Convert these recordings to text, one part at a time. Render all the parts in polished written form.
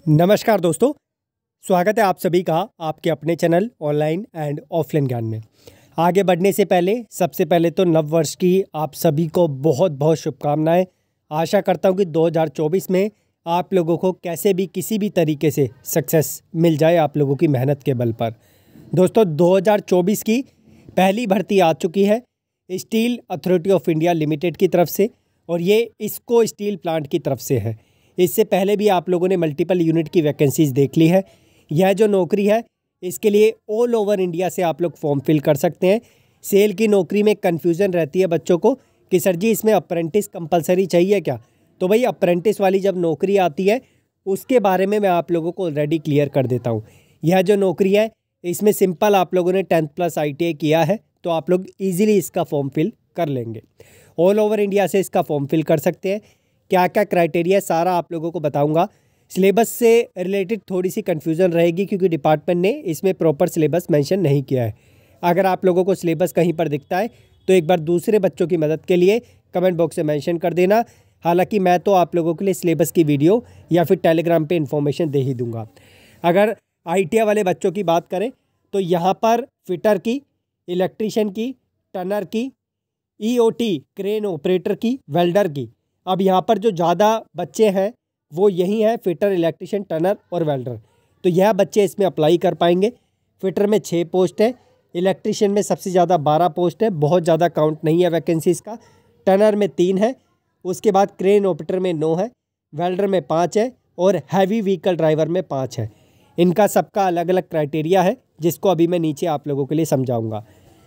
नमस्कार दोस्तों, स्वागत है आप सभी का आपके अपने चैनल ऑनलाइन एंड ऑफलाइन ज्ञान में। आगे बढ़ने से पहले सबसे पहले तो नव वर्ष की आप सभी को बहुत बहुत शुभकामनाएं। आशा करता हूं कि 2024 में आप लोगों को कैसे भी किसी भी तरीके से सक्सेस मिल जाए आप लोगों की मेहनत के बल पर। दोस्तों 2024 की पहली भर्ती आ चुकी है steel authority of India limited की तरफ से, और ये इसको स्टील प्लांट की तरफ से है। इससे पहले भी आप लोगों ने मल्टीपल यूनिट की वैकेंसीज़ देख ली है। यह जो नौकरी है इसके लिए ऑल ओवर इंडिया से आप लोग फॉर्म फिल कर सकते हैं। सेल की नौकरी में कन्फ्यूज़न रहती है बच्चों को कि सर जी इसमें अप्रेंटिस कंपलसरी चाहिए क्या। तो भाई अप्रेंटिस वाली जब नौकरी आती है उसके बारे में मैं आप लोगों को ऑलरेडी क्लियर कर देता हूँ। यह जो नौकरी है इसमें सिंपल आप लोगों ने 10th+ ITI किया है तो आप लोग ईजिली इसका फॉर्म फिल कर लेंगे। ऑल ओवर इंडिया से इसका फॉर्म फिल कर सकते हैं। क्या क्या क्राइटेरिया सारा आप लोगों को बताऊंगा। सिलेबस से रिलेटेड थोड़ी सी कन्फ्यूज़न रहेगी क्योंकि डिपार्टमेंट ने इसमें प्रॉपर सिलेबस मेंशन नहीं किया है। अगर आप लोगों को सिलेबस कहीं पर दिखता है तो एक बार दूसरे बच्चों की मदद के लिए कमेंट बॉक्स में मेंशन कर देना। हालांकि मैं तो आप लोगों के लिए सिलेबस की वीडियो या फिर टेलीग्राम पे इन्फॉर्मेशन दे ही दूंगा। अगर ITI वाले बच्चों की बात करें तो यहाँ पर फिटर की, इलेक्ट्रीशियन की, टनर की, EOT क्रेन ऑपरेटर की, वेल्डर की। अब यहाँ पर जो ज़्यादा बच्चे हैं वो यही हैं, फिटर, इलेक्ट्रीशियन, टनर और वेल्डर। तो यह बच्चे इसमें अप्लाई कर पाएंगे। फिटर में 6 पोस्ट है, इलेक्ट्रीशियन में सबसे ज़्यादा 12 पोस्ट है, बहुत ज़्यादा काउंट नहीं है वैकेंसीज़ का। टनर में 3 है, उसके बाद क्रेन ऑपरेटर में 9 है, वेल्डर में 5 है और हैवी व्हीकल ड्राइवर में 5 है। इनका सबका अलग अलग क्राइटेरिया है जिसको अभी मैं नीचे आप लोगों के लिए समझाऊँगा।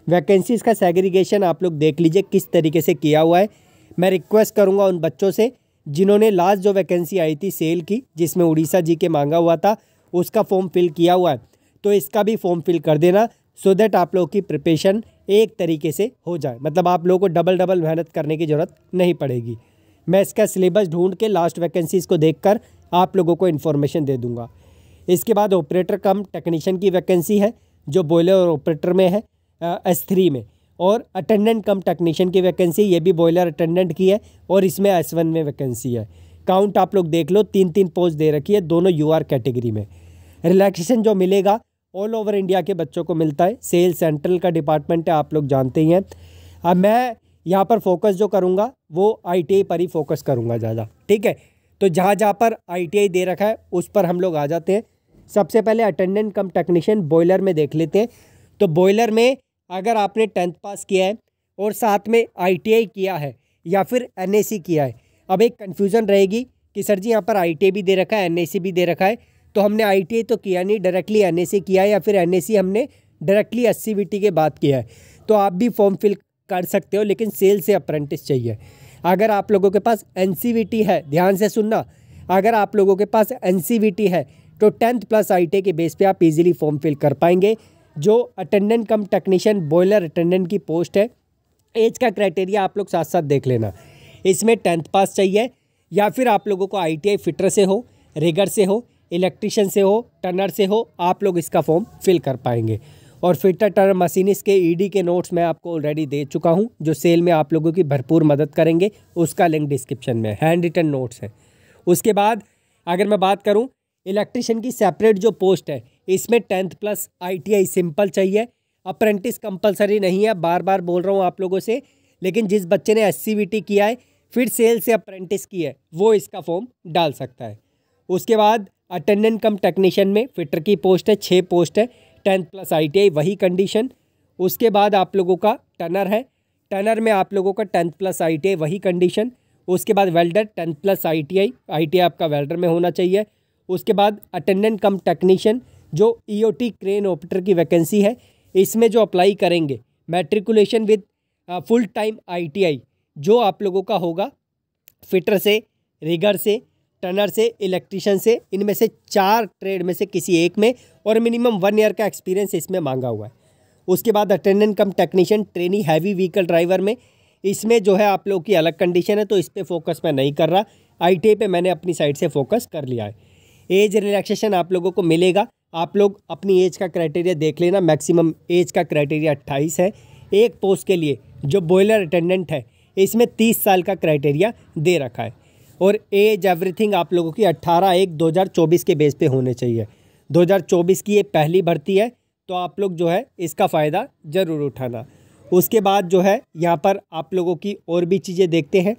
वैकेंसीज़ का सेग्रीगेशन आप लोग देख लीजिए किस तरीके से किया हुआ है। मैं रिक्वेस्ट करूंगा उन बच्चों से जिन्होंने लास्ट जो वैकेंसी आई थी सेल की जिसमें उड़ीसा जी के मांगा हुआ था उसका फॉर्म फिल किया हुआ है तो इसका भी फॉर्म फिल कर देना सो दैट आप लोगों की प्रिपरेशन एक तरीके से हो जाए। मतलब आप लोगों को डबल मेहनत करने की ज़रूरत नहीं पड़ेगी। मैं इसका सिलेबस ढूंढ के लास्ट वैकेंसीज़ को देखकर आप लोगों को इन्फॉर्मेशन दे दूँगा। इसके बाद ऑपरेटर कम टेक्नीशियन की वैकेंसी है जो बॉयलर और ऑपरेटर में है S3 में, और अटेंडेंट कम टेक्नीशियन की वैकेंसी ये भी बॉयलर अटेंडेंट की है और इसमें S1 में वैकेंसी है। काउंट आप लोग देख लो, 3-3 पोस्ट दे रखी है दोनों UR कैटेगरी में। रिलैक्सेशन जो मिलेगा ऑल ओवर इंडिया के बच्चों को मिलता है। सेल सेंट्रल का डिपार्टमेंट है, आप लोग जानते ही हैं। अब मैं यहाँ पर फोकस जो करूँगा वो ITI पर ही फोकस करूँगा ज़्यादा, ठीक है। तो जहाँ जहाँ पर ITI दे रखा है उस पर हम लोग आ जाते हैं। सबसे पहले अटेंडेंट कम टेक्नीशियन बॉयलर में देख लेते हैं। तो बॉयलर में अगर आपने 10th पास किया है और साथ में ITI किया है या फिर NAC किया है, अब एक कन्फ्यूज़न रहेगी कि सर जी यहाँ पर ITI भी दे रखा है, NAC भी दे रखा है, तो हमने ITI तो किया नहीं, डायरेक्टली NAC किया है, या फिर NAC हमने डायरेक्टली SCVT के बाद किया है। तो आप भी फॉर्म फिल कर सकते हो, लेकिन सेल से अप्रेंटिस चाहिए। अगर आप लोगों के पास NCVT है, ध्यान से सुनना, अगर आप लोगों के पास NCVT है तो 10th+ ITI के बेस पर आप ईजिली फॉर्म फिल कर पाएंगे। जो अटेंडेंट कम टेक्नीशियन बॉयलर अटेंडेंट की पोस्ट है, एज का क्राइटेरिया आप लोग साथ साथ देख लेना। इसमें 10th पास चाहिए या फिर आप लोगों को ITI फिटर से हो, रिगर से हो, इलेक्ट्रीशियन से हो, टनर से हो, आप लोग इसका फॉर्म फिल कर पाएंगे। और फिटर टनर मशीनिस्ट के ED के नोट्स मैं आपको ऑलरेडी दे चुका हूं जो सेल में आप लोगों की भरपूर मदद करेंगे। उसका लिंक डिस्क्रिप्शन में, हैंड रिटन नोट्स हैं। उसके बाद अगर मैं बात करूँ इलेक्ट्रीशियन की सेपरेट जो पोस्ट है इसमें 10th+ ITI सिंपल चाहिए, अप्रेंटिस कंपलसरी नहीं है। बार बार बोल रहा हूँ आप लोगों से, लेकिन जिस बच्चे ने SCVT किया है फिर सेल से अप्रेंटिस की है वो इसका फॉर्म डाल सकता है। उसके बाद अटेंडेंट कम टेक्नीशियन में फिटर की पोस्ट है, 6 पोस्ट है, 10th+ ITI वही कंडीशन। उसके बाद आप लोगों का टनर है, टनर में आप लोगों का 10th+ ITI वही कंडीशन। उसके बाद वेल्डर 10th+ ITI आपका वेल्डर में होना चाहिए। उसके बाद अटेंडेंट कम टेक्नीशियन जो EOT क्रेन ऑपरेटर की वैकेंसी है, इसमें जो अप्लाई करेंगे matriculation with full time ITI जो आप लोगों का होगा फिटर से, रिगर से, टनर से, इलेक्ट्रीशियन से, इनमें से 4 ट्रेड में से किसी एक में, और मिनिमम 1 ईयर का एक्सपीरियंस इसमें मांगा हुआ है। उसके बाद अटेंडेंट कम technician trainee heavy vehicle driver में, इसमें जो है आप लोगों की अलग कंडीशन है तो इस पर फोकस मैं नहीं कर रहा। ITI पे मैंने अपनी साइड से फोकस कर लिया है। एज रिलैक्सेशन आप लोगों को मिलेगा, आप लोग अपनी एज का क्राइटेरिया देख लेना। मैक्सिमम एज का क्राइटेरिया 28 है। एक पोस्ट के लिए जो बॉयलर अटेंडेंट है इसमें 30 साल का क्राइटेरिया दे रखा है। और एज एवरीथिंग आप लोगों की 18/1/2024 के बेस पे होने चाहिए। 2024 की ये पहली भर्ती है, तो आप लोग जो है इसका फ़ायदा ज़रूर उठाना। उसके बाद जो है यहाँ पर आप लोगों की और भी चीज़ें देखते हैं।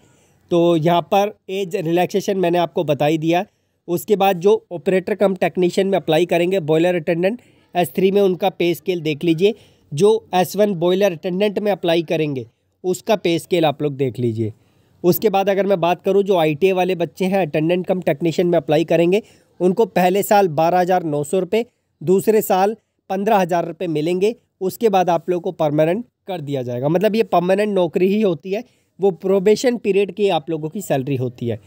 तो यहाँ पर एज रिलैक्सेशन मैंने आपको बता ही दिया। उसके बाद जो ऑपरेटर कम टेक्नीशियन में अप्लाई करेंगे बॉयलर अटेंडेंट S3 में, उनका पे स्केल देख लीजिए। जो S1 बॉयलर अटेंडेंट में अप्लाई करेंगे उसका पे स्केल आप लोग देख लीजिए। उसके बाद अगर मैं बात करूं जो ITA वाले बच्चे हैं अटेंडेंट कम टेक्नीशियन में अप्लाई करेंगे, उनको पहले साल 12,900 रुपये, दूसरे साल 15,000 रुपये मिलेंगे। उसके बाद आप लोगों को परमानेंट कर दिया जाएगा। मतलब ये परमानेंट नौकरी ही होती है, वो प्रोबेशन पीरियड की आप लोगों की सैलरी होती है।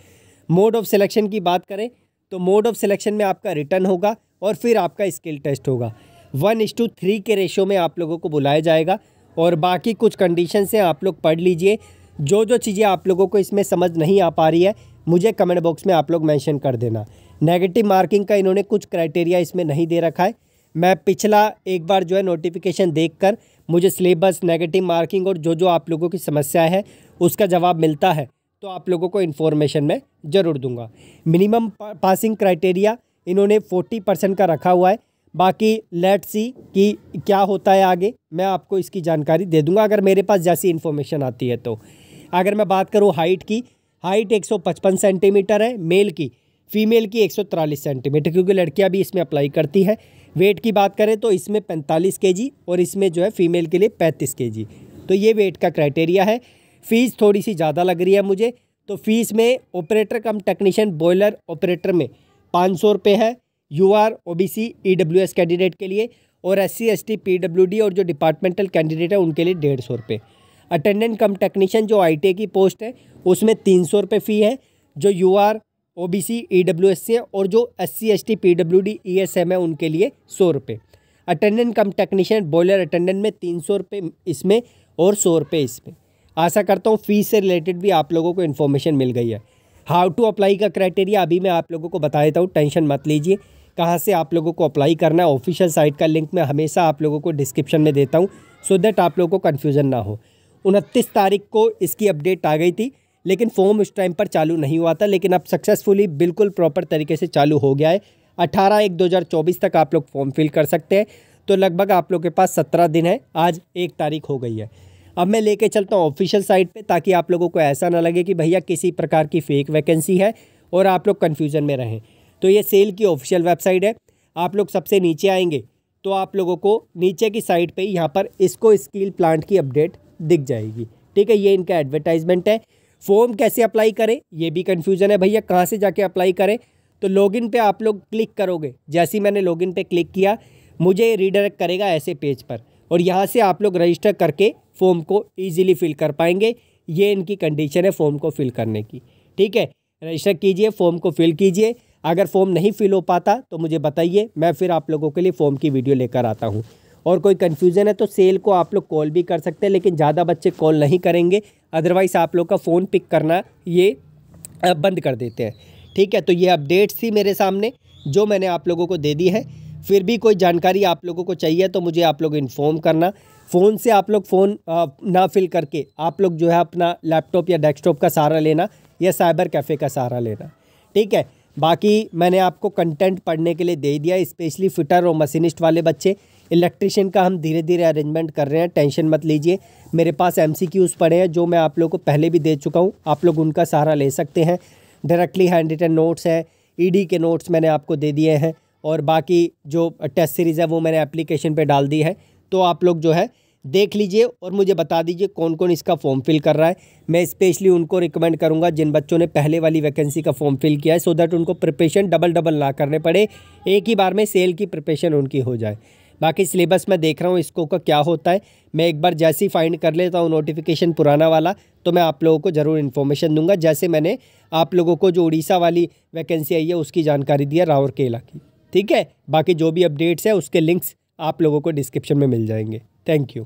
मोड ऑफ सिलेक्शन की बात करें तो मोड ऑफ सिलेक्शन में आपका रिटर्न होगा और फिर आपका स्किल टेस्ट होगा। 1:3 के रेशो में आप लोगों को बुलाया जाएगा। और बाकी कुछ कंडीशन से आप लोग पढ़ लीजिए। जो जो चीज़ें आप लोगों को इसमें समझ नहीं आ पा रही है मुझे कमेंट बॉक्स में आप लोग मेंशन कर देना। नेगेटिव मार्किंग का इन्होंने कुछ क्राइटेरिया इसमें नहीं दे रखा है। मैं पिछला एक बार जो है नोटिफिकेशन देखकर मुझे सिलेबस, नेगेटिव मार्किंग और जो जो आप लोगों की समस्या है उसका जवाब मिलता है तो आप लोगों को इन्फॉर्मेशन मैं ज़रूर दूंगा। मिनिमम पासिंग क्राइटेरिया इन्होंने 40% का रखा हुआ है। बाकी लेट्स सी कि क्या होता है आगे, मैं आपको इसकी जानकारी दे दूंगा अगर मेरे पास जैसी इन्फॉर्मेशन आती है। तो अगर मैं बात करूं हाइट की, हाइट 155 सेंटीमीटर है मेल की, फीमेल की 143 सेंटीमीटर, क्योंकि लड़कियां भी इसमें अप्लाई करती हैं। वेट की बात करें तो इसमें 45 kg और इसमें जो है फीमेल के लिए 35 kg। तो ये वेट का क्राइटेरिया है। फ़ीस थोड़ी सी ज़्यादा लग रही है मुझे, तो फीस में ऑपरेटर कम टेक्नीशियन बॉयलर ऑपरेटर में 500 रुपये है। UR OBC EWS कैंडिडेट के लिए, और SC ST PWD और जो डिपार्टमेंटल कैंडिडेट है उनके लिए 150 रुपये। अटेंडेंट कम टेक्नीशियन जो ITA की पोस्ट है उसमें 300 रुपये फ़ी है। जो UR OBC EWS से और जो SC ST PWD ESM है उनके लिए 100 रुपये। अटेंडेंट कम टेक्नीशियन बॉयलर अटेंडेंट में 300 रुपये इसमें और 100 रुपये इसमें। आशा करता हूँ फ़ीस से रिलेटेड भी आप लोगों को इन्फॉर्मेशन मिल गई है। हाउ टू अप्लाई का क्राइटेरिया अभी मैं आप लोगों को बता देता हूँ, टेंशन मत लीजिए। कहाँ से आप लोगों को अप्लाई करना है, ऑफिशियल साइट का लिंक मैं हमेशा आप लोगों को डिस्क्रिप्शन में देता हूँ, सो दैट आप लोगों को कन्फ्यूज़न ना हो। 29 तारीख को इसकी अपडेट आ गई थी, लेकिन फॉर्म उस टाइम पर चालू नहीं हुआ था, लेकिन अब सक्सेसफुली बिल्कुल प्रॉपर तरीके से चालू हो गया है। 18/1/2024 तक आप लोग फॉर्म फिल कर सकते हैं। तो लगभग आप लोग के पास 17 दिन है, आज 1 तारीख हो गई है। अब मैं लेके चलता हूँ ऑफिशियल साइट पे, ताकि आप लोगों को ऐसा ना लगे कि भैया किसी प्रकार की फ़ेक वैकेंसी है और आप लोग कन्फ्यूज़न में रहें। तो ये सेल की ऑफिशियल वेबसाइट है। आप लोग सबसे नीचे आएंगे तो आप लोगों को नीचे की साइड पे यहाँ पर इसको स्किल प्लांट की अपडेट दिख जाएगी। ठीक है, ये इनका एडवर्टाइजमेंट है। फॉर्म कैसे अप्लाई करें ये भी कन्फ्यूज़न है भैया, कहाँ से जाके अप्लाई करें। तो लॉगिन पे आप लोग क्लिक करोगे, जैसे ही मैंने लॉगिन पे क्लिक किया मुझे रीडायरेक्ट करेगा ऐसे पेज पर, और यहाँ से आप लोग रजिस्टर करके फॉर्म को ईजिली फिल कर पाएंगे। ये इनकी कंडीशन है फॉर्म को फिल करने की। ठीक है, रजिस्टर कीजिए, फॉर्म को फिल कीजिए। अगर फॉर्म नहीं फिल हो पाता तो मुझे बताइए, मैं फिर आप लोगों के लिए फॉर्म की वीडियो लेकर आता हूँ। और कोई कन्फ्यूज़न है तो सेल को आप लोग कॉल भी कर सकते हैं, लेकिन ज़्यादा बच्चे कॉल नहीं करेंगे, अदरवाइज़ आप लोग का फ़ोन पिक करना ये बंद कर देते हैं। ठीक है, तो ये अपडेट्स थी मेरे सामने जो मैंने आप लोगों को दे दी है। फिर भी कोई जानकारी आप लोगों को चाहिए तो मुझे आप लोग इन्फॉर्म करना। फ़ोन से आप लोग फ़ोन ना फिल करके आप लोग जो है अपना लैपटॉप या डेस्कटॉप का सहारा लेना या साइबर कैफ़े का सहारा लेना। ठीक है, बाकी मैंने आपको कंटेंट पढ़ने के लिए दे दिया, स्पेशली फिटर और मशीनिस्ट वाले बच्चे। इलेक्ट्रिशियन का हम धीरे धीरे अरेंजमेंट कर रहे हैं, टेंशन मत लीजिए। मेरे पास MCQs पड़े हैं जो मैं आप लोगों को पहले भी दे चुका हूँ, आप लोग उनका सहारा ले सकते हैं। डायरेक्टली हैंड रिटन नोट्स है, ED के नोट्स मैंने आपको दे दिए हैं, और बाकी जो टेस्ट सीरीज़ है वो मैंने एप्लीकेशन पे डाल दी है। तो आप लोग जो है देख लीजिए और मुझे बता दीजिए कौन कौन इसका फॉर्म फिल कर रहा है। मैं स्पेशली उनको रिकमेंड करूंगा जिन बच्चों ने पहले वाली वैकेंसी का फॉर्म फिल किया है, सो दैट उनको प्रिपरेशन डबल ना करने पड़े, एक ही बार में सेल की प्रिपरेशन उनकी हो जाए। बाकी सिलेबस मैं देख रहा हूँ इसको का क्या होता है, मैं एक बार जैसे ही फाइंड कर लेता हूँ नोटिफिकेशन पुराना वाला, तो मैं आप लोगों को ज़रूर इन्फॉर्मेशन दूंगा। जैसे मैंने आप लोगों को जो उड़ीसा वाली वैकेंसी आई है उसकी जानकारी दी है, राउरकेला की। ठीक है, बाकी जो भी अपडेट्स है उसके लिंक्स आप लोगों को डिस्क्रिप्शन में मिल जाएंगे। Thank you.